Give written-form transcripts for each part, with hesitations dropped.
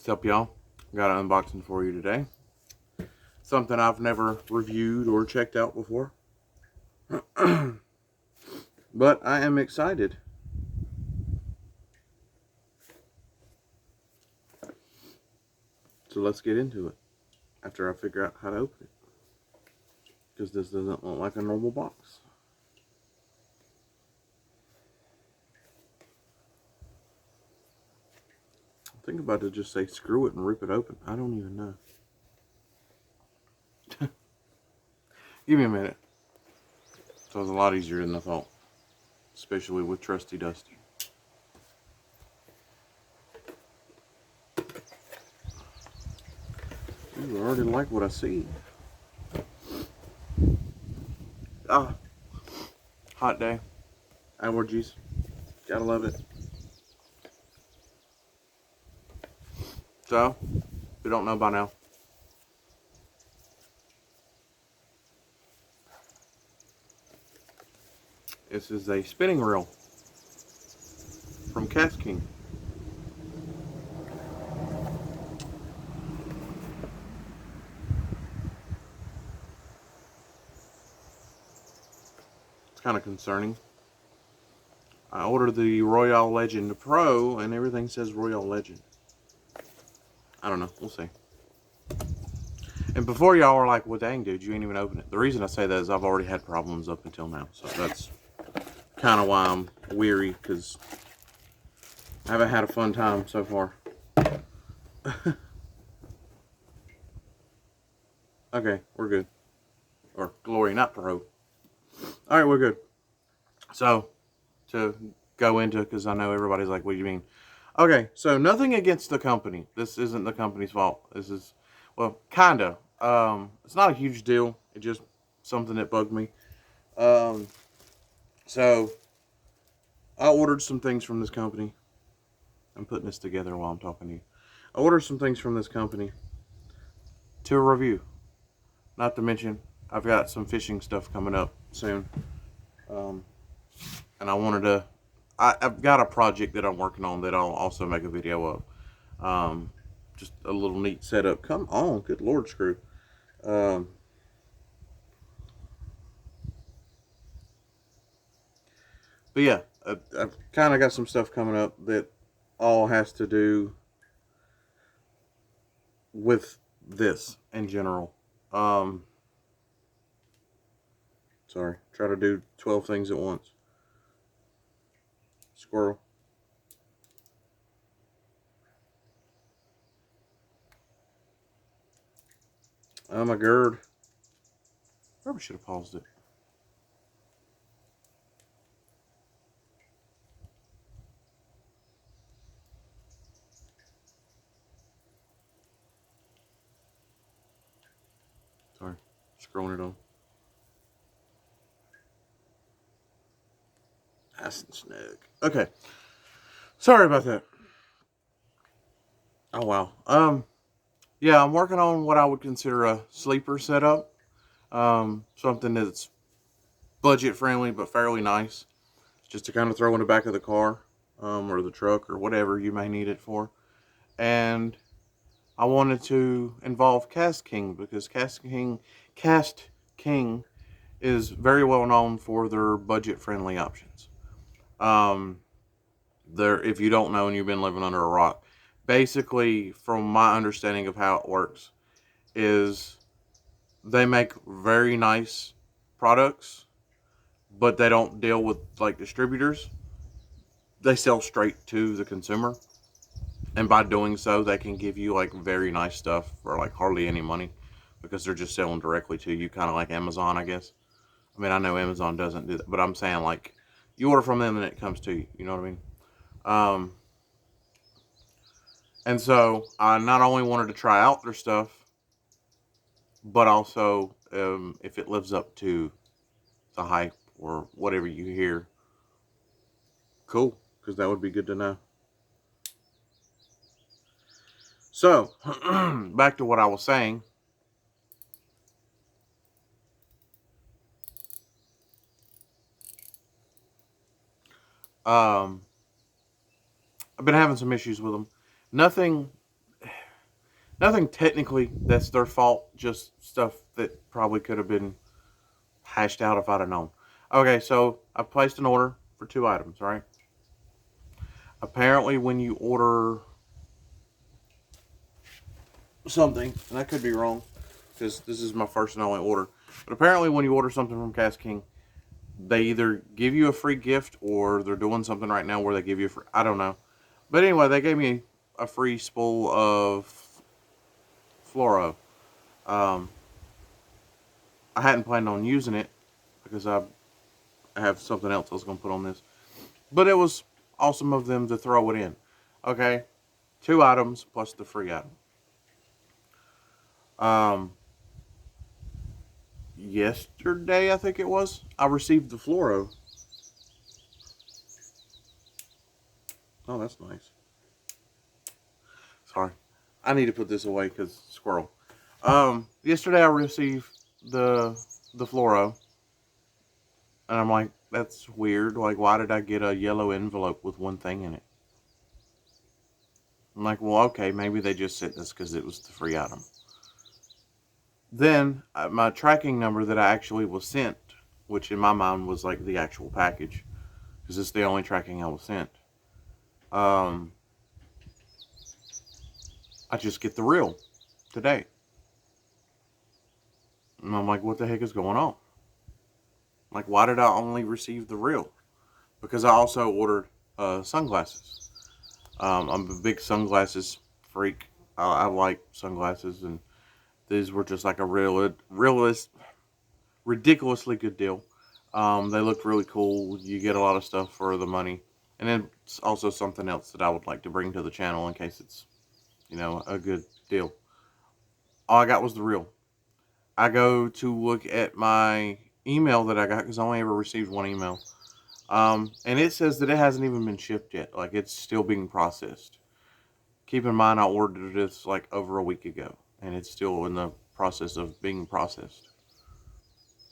What's up, y'all? Got an unboxing for you today. Something I've never reviewed or checked out before. But I am excited. So let's get into it after I figure out how to open it. Because this doesn't look like a normal box. I think about to just say screw it and rip it open. I don't even know. Give me a minute. So it's a lot easier than I thought. Especially with Trusty Dusty. Ooh, I already like what I see. Ah, hot day. Allergies. Gotta love it. So, if you don't know by now, this is a spinning reel from Kastking. It's kind of concerning. I ordered the Royale Legend Pro and everything says Royale Legend. I don't know. We'll see. And before y'all are like, well, dang, dude, you ain't even open it. The reason I say that is I've already had problems up until now. So that's kind of why I'm weary, because I haven't had a fun time so far. Okay, we're good. Or glory, not pro. All right, we're good. So, to go into, because I know everybody's like, what do you mean? Okay, so nothing against the company. This isn't the company's fault. This is, well, kinda. It's not a huge deal. It's just something that bugged me. So I ordered some things from this company. I'm putting this together while I'm talking to you. I ordered some things from this company to review. Not to mention, I've got some fishing stuff coming up soon. And I wanted to, I've got a project that I'm working on that I'll also make a video of. Just a little neat setup. Come on, good Lord, screw. Um, but yeah, I've kind of got some stuff coming up that all has to do with this in general. Sorry, try to do 12 things at once. Squirrel. Oh my god. Probably should have paused it. Sorry, scrolling it on. Nice and snug. Okay. Sorry about that. Oh wow. Yeah, I'm working on what I would consider a sleeper setup. Something that's budget friendly but fairly nice, just to kind of throw in the back of the car, or the truck or whatever you may need it for. And I wanted to involve Kastking because Cast King is very well known for their budget friendly options. Um, if you don't know and you've been living under a rock, basically, from my understanding of how it works, is they make very nice products, but they don't deal with like distributors. They sell straight to the consumer, and by doing so, they can give you like very nice stuff for like hardly any money because they're just selling directly to you, kind of like Amazon, I guess. I mean, I know Amazon doesn't do that, but I'm saying like you order from them and it comes to you. You know what I mean? Um, and so I not only wanted to try out their stuff, but also if it lives up to the hype or whatever you hear, cool, because that would be good to know. So, back to what I was saying. Um, I've been having some issues with them. Nothing. Nothing technically that's their fault, just stuff that probably could have been hashed out if I'd have known. Okay, so I placed an order for 2 items, right? Apparently, when you order something, and I could be wrong because this is my first and only order, but apparently, when you order something from Kastking, they either give you a free gift or they're doing something right now where they give you a free. I don't know, but anyway, they gave me a free spool of fluoro. Um, I hadn't planned on using it because I have something else I was going to put on this, but it was awesome of them to throw it in. Okay, 2 items plus the free item. Um, Yesterday I think it was, I received the fluoro. Oh, that's nice. Sorry, I need to put this away because squirrel. Yesterday I received the fluoro, and I'm like, that's weird. Like, why did I get a yellow envelope with one thing in it? I'm like, well, okay, maybe they just sent this because it was the free item. Then my tracking number that I actually was sent, which in my mind was like the actual package, because it's the only tracking I was sent. I just get the real today, and I'm like, what the heck is going on? Like, why did I only receive the real? Because I also ordered sunglasses. I'm a big sunglasses freak. I like sunglasses, and these were just like a ridiculously good deal. They looked really cool. You get a lot of stuff for the money, and then it's also something else that I would like to bring to the channel in case it's a good deal. All I got was the real. I go to look at my email that I got because I only ever received one email. And it says that it hasn't even been shipped yet. Like, it's still being processed. Keep in mind, I ordered this like over a week ago, and it's still in the process of being processed.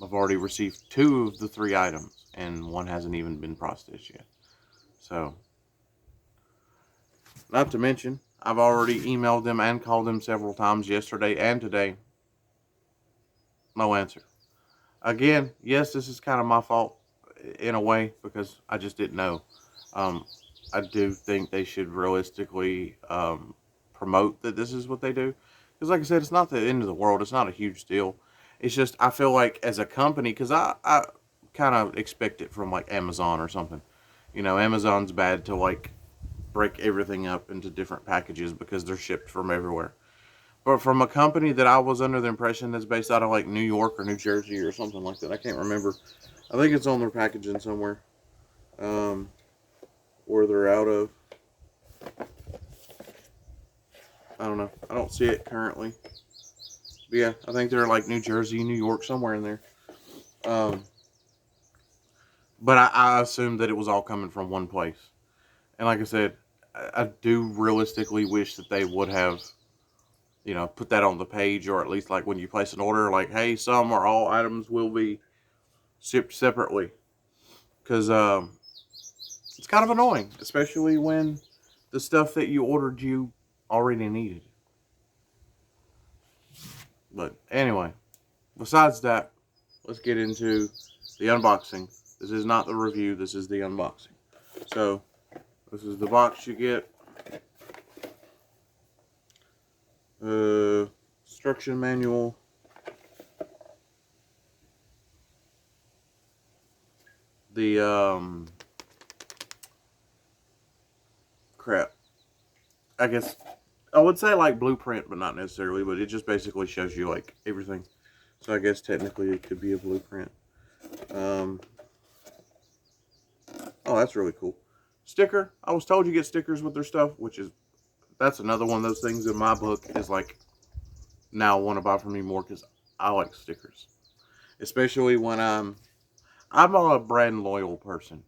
I've already received 2 of the 3 items, and one hasn't even been processed yet. So, not to mention, I've already emailed them and called them several times yesterday and today. No answer. Again, yes, this is kind of my fault in a way because I just didn't know. Um, I do think they should realistically promote that this is what they do. Because, like I said, it's not the end of the world. It's not a huge deal. It's just I feel like as a company, because I kind of expect it from like Amazon or something. Amazon's bad to like break everything up into different packages because they're shipped from everywhere. But from a company that I was under the impression that's based out of like New York or New Jersey or something like that, I can't remember. I think it's on their packaging somewhere. Um, where they're out of. I don't know. I don't see it currently. But yeah, I think they're like New Jersey, New York, somewhere in there. Um, but I assumed that it was all coming from one place. And like I said, I do realistically wish that they would have, put that on the page, or at least like when you place an order, like, hey, some or all items will be shipped separately. Because it's kind of annoying, especially when the stuff that you ordered you already needed. But anyway, besides that, let's get into the unboxing. This is not the review, this is the unboxing. So, this is the box you get. Instruction manual. The, crap. I guess, I would say like blueprint, but not necessarily, but it just basically shows you like everything. So I guess technically it could be a blueprint. Um, oh, that's really cool. Sticker. I was told you get stickers with their stuff, that's another one of those things in my book is like, now want to buy from me more because I like stickers. Especially when I'm a brand loyal person.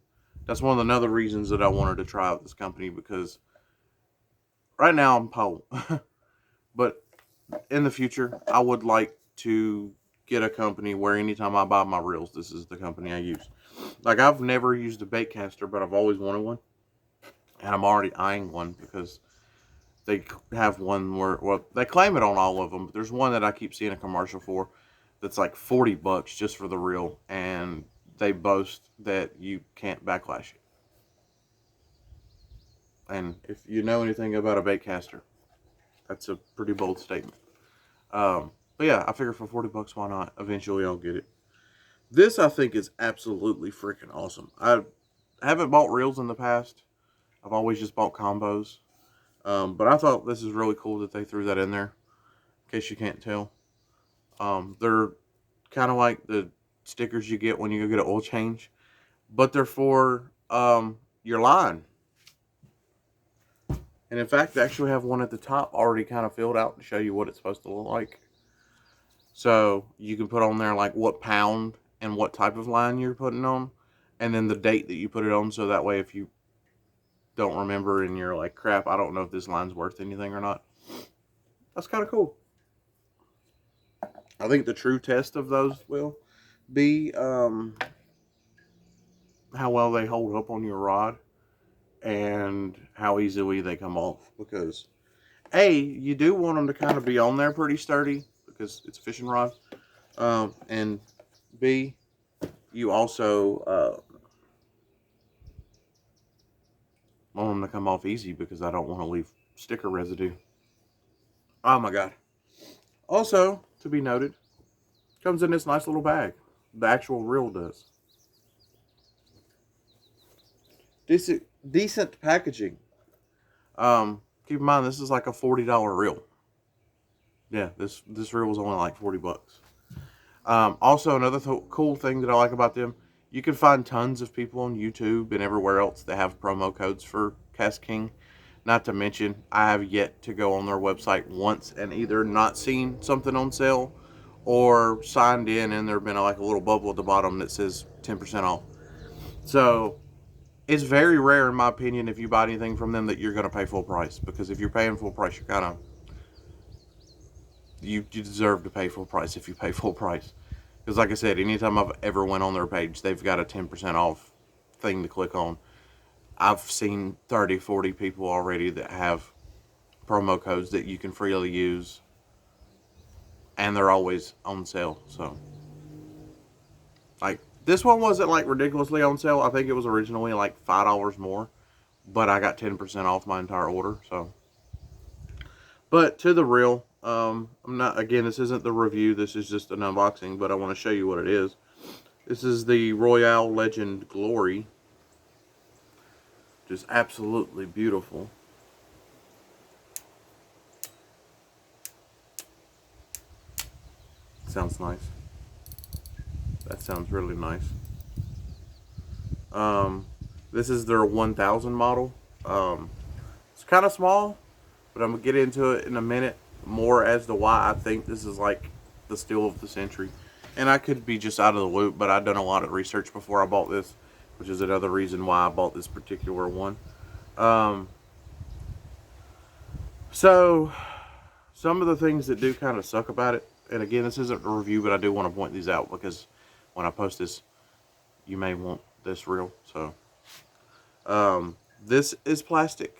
That's one of the other reasons that I wanted to try out this company because right now I'm Pole. But in the future, I would like to get a company where anytime I buy my reels, this is the company I use. Like, I've never used a bait caster, but I've always wanted one. And I'm already eyeing one because They have one where, well, they claim it on all of them, but there's one that I keep seeing a commercial for that's like $40 just for the reel, and they boast that you can't backlash it. And if you know anything about a bait caster, that's a pretty bold statement. But yeah, I figure for $40, why not? Eventually, I'll get it. This I think is absolutely freaking awesome. I haven't bought reels in the past. I've always just bought combos. But I thought this is really cool that they threw that in there. In case you can't tell, they're kind of like the stickers you get when you go get an oil change, but they're for your line. And in fact, they actually have one at the top already kind of filled out to show you what it's supposed to look like. So you can put on there like what pound and what type of line you're putting on, and then the date that you put it on. So that way, if you don't remember and you're like, crap, I don't know if this line's worth anything or not, that's kind of cool. I think the true test of those will be how well they hold up on your rod and how easily they come off. Because A, you do want them to kind of be on there pretty sturdy because it's a fishing rod. And B, you also want them to come off easy because I don't want to leave sticker residue. Oh my God. Also, to be noted, comes in this nice little bag. The actual reel does. Decent packaging. Keep in mind this is like a $40 reel. Yeah, this reel was only like $40. Also, another cool thing that I like about them, you can find tons of people on YouTube and everywhere else that have promo codes for Kastking. Not to mention, I have yet to go on their website once and either not seen something on sale or signed in and there been like a little bubble at the bottom that says 10% off. So it's very rare, in my opinion, if you buy anything from them that you're going to pay full price. Because if you're paying full price, you're kind of, you deserve to pay full price if you pay full price. Because like I said, anytime I've ever went on their page, they've got a 10% off thing to click on. I've seen 30, 40 people already that have promo codes that you can freely use. And they're always on sale. So, like, this one wasn't like ridiculously on sale. I think it was originally like $5 more. But I got 10% off my entire order. So, but to the reel, I'm not, again, this isn't the review. This is just an unboxing. But I want to show you what it is. This is the Royale Legend Glory. Just absolutely beautiful. Sounds nice. That sounds really nice. This is their 1000 model. It's kind of small, but I'm going to get into it in a minute more as to why I think this is like the steel of the century. And I could be just out of the loop, but I've done a lot of research before I bought this, which is another reason why I bought this particular one. So, some of the things that do kind of suck about it, and again, this isn't a review, but I do want to point these out because when I post this, you may want this reel. So, this is plastic.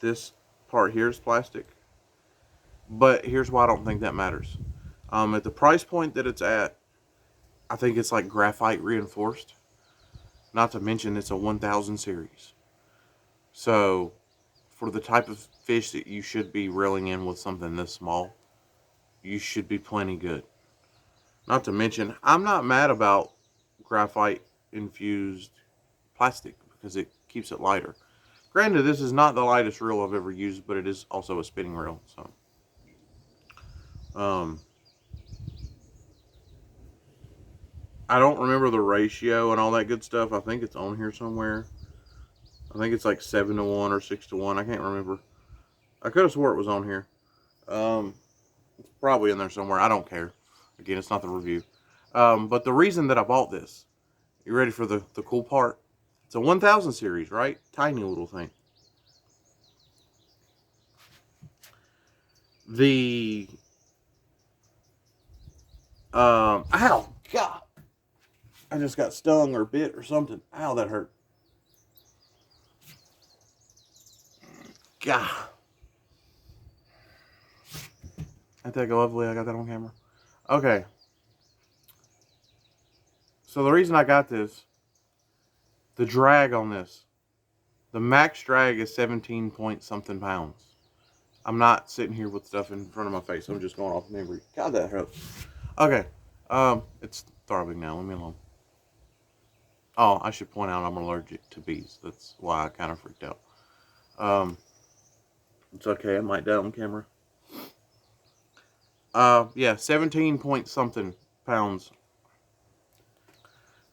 This part here is plastic. But here's why I don't think that matters. At the price point that it's at, I think it's like graphite reinforced. Not to mention it's a 1000 series. So, for the type of fish that you should be reeling in with something this small, you should be plenty good. Not to mention, I'm not mad about graphite infused plastic because it keeps it lighter. Granted, this is not the lightest reel I've ever used, but it is also a spinning reel. So, I don't remember the ratio and all that good stuff. I think it's on here somewhere. I think it's like 7-to-1 or 6-to-1. I can't remember. I could have swore it was on here. It's probably in there somewhere. I don't care. Again, it's not the review. But the reason that I bought this, you ready for the cool part? It's a 1000 series, right? Tiny little thing. The, ow, God. I just got stung or bit or something. Ow, that hurt. God. I think lovely. I got that on camera. Okay. So the reason I got this, the drag on this, the max drag is 17 point something pounds. I'm not sitting here with stuff in front of my face. I'm just going off memory. God, that hurts. Okay. It's throbbing now. Leave me alone. Oh, I should point out I'm allergic to bees. That's why I kind of freaked out. It's okay. I might die on camera. Yeah, 17 point something pounds.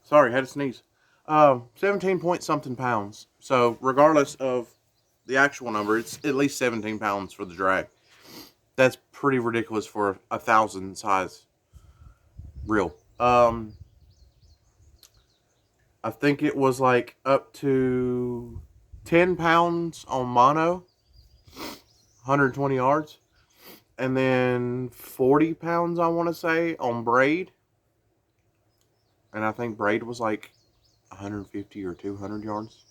Sorry, had to sneeze. 17 point something pounds. So regardless of the actual number, it's at least 17 pounds for the drag. That's pretty ridiculous for a 1,000 size reel. I think it was like up to 10 pounds on mono, 120 yards, and then 40 pounds, I want to say, on braid. And I think braid was like 150 or 200 yards.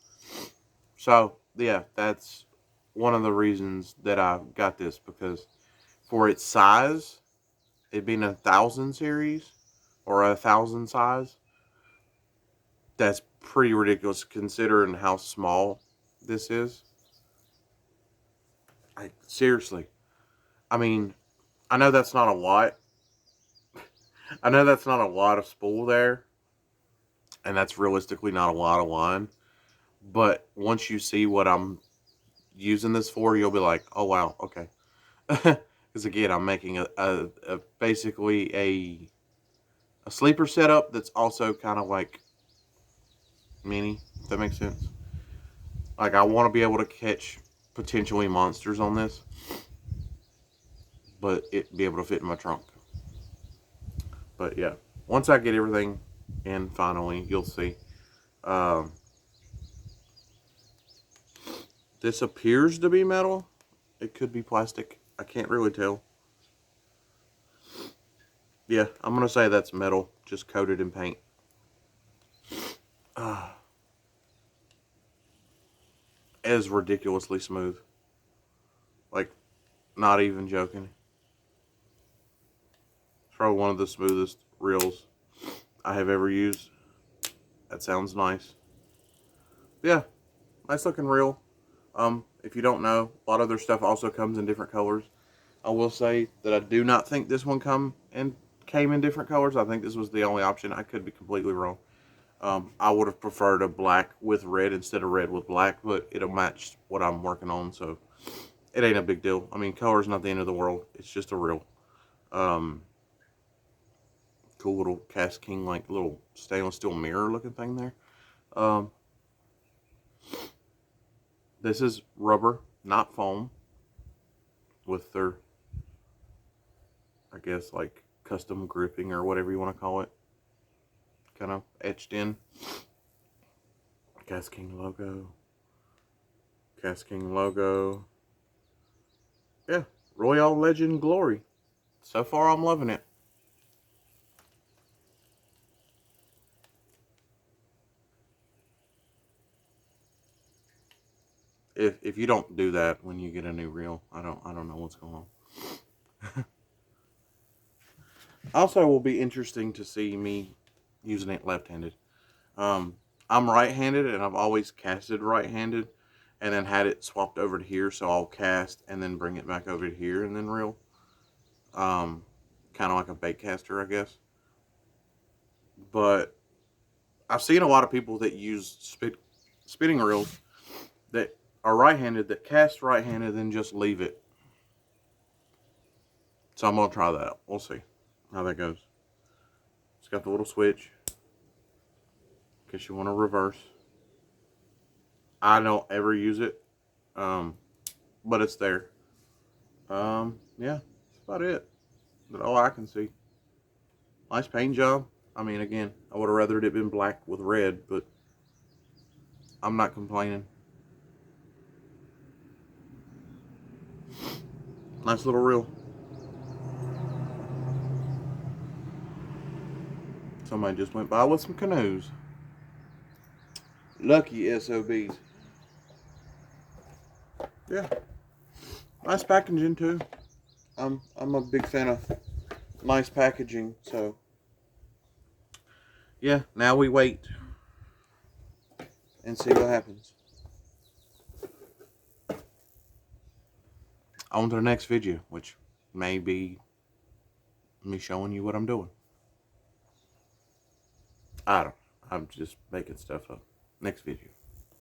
So, yeah, that's one of the reasons that I got this, because for its size, it being a 1,000 series or a 1,000 size, that's pretty ridiculous considering how small this is. Seriously. I mean, I know that's not a lot. I know that's not a lot of spool there, and that's realistically not a lot of line. But once you see what I'm using this for, you'll be like, oh, wow, okay. Because again, I'm making a basically a sleeper setup that's also kind of like mini, if that makes sense. Like, I want to be able to catch potentially monsters on this, but it be able to fit in my trunk. But yeah, once I get everything in finally, you'll see. Um, this appears to be metal. It could be plastic. I can't really tell. Yeah, I'm going to say that's metal, just coated in paint. It is ridiculously smooth. Like, not even joking. It's probably one of the smoothest reels I have ever used. That sounds nice. Yeah, nice looking reel. If you don't know, a lot of their stuff also comes in different colors. I will say that I do not think this one came in different colors. I think this was the only option. I could be completely wrong. I would have preferred a black with red instead of red with black, but it'll match what I'm working on, so it ain't a big deal. I mean, color's not the end of the world. It's just a reel. Cool little Kastking, like little stainless steel mirror looking thing there. This is rubber, not foam, with their, I guess, like custom gripping or whatever you want to call it, kind of etched in. Kastking logo. Kastking logo. Yeah, Royale Legend Glory. So far, I'm loving it. If you don't do that when you get a new reel, I don't know what's going on. Also, will be interesting to see me using it left-handed. I'm right-handed, and I've always casted right-handed, and then had it swapped over to here, so I'll cast and then bring it back over to here and then reel. Kind of like a bait caster, I guess. But I've seen a lot of people that use spinning reels that are right-handed, that cast right-handed, then just leave it. So I'm going to try that. We'll see how that goes. It's got the little switch in case you want to reverse. I don't ever use it, but it's there. Yeah, that's about it. That's all I can see. Nice paint job. I mean, again, I would have rather it been black with red, but I'm not complaining. Nice little reel. Somebody just went by with some canoes. Lucky SOBs. Yeah. Nice packaging too. I'm a big fan of nice packaging. So yeah, now we wait and see what happens. On to the next video, which may be me showing you what I'm doing. I don't. I'm just making stuff up. Next video.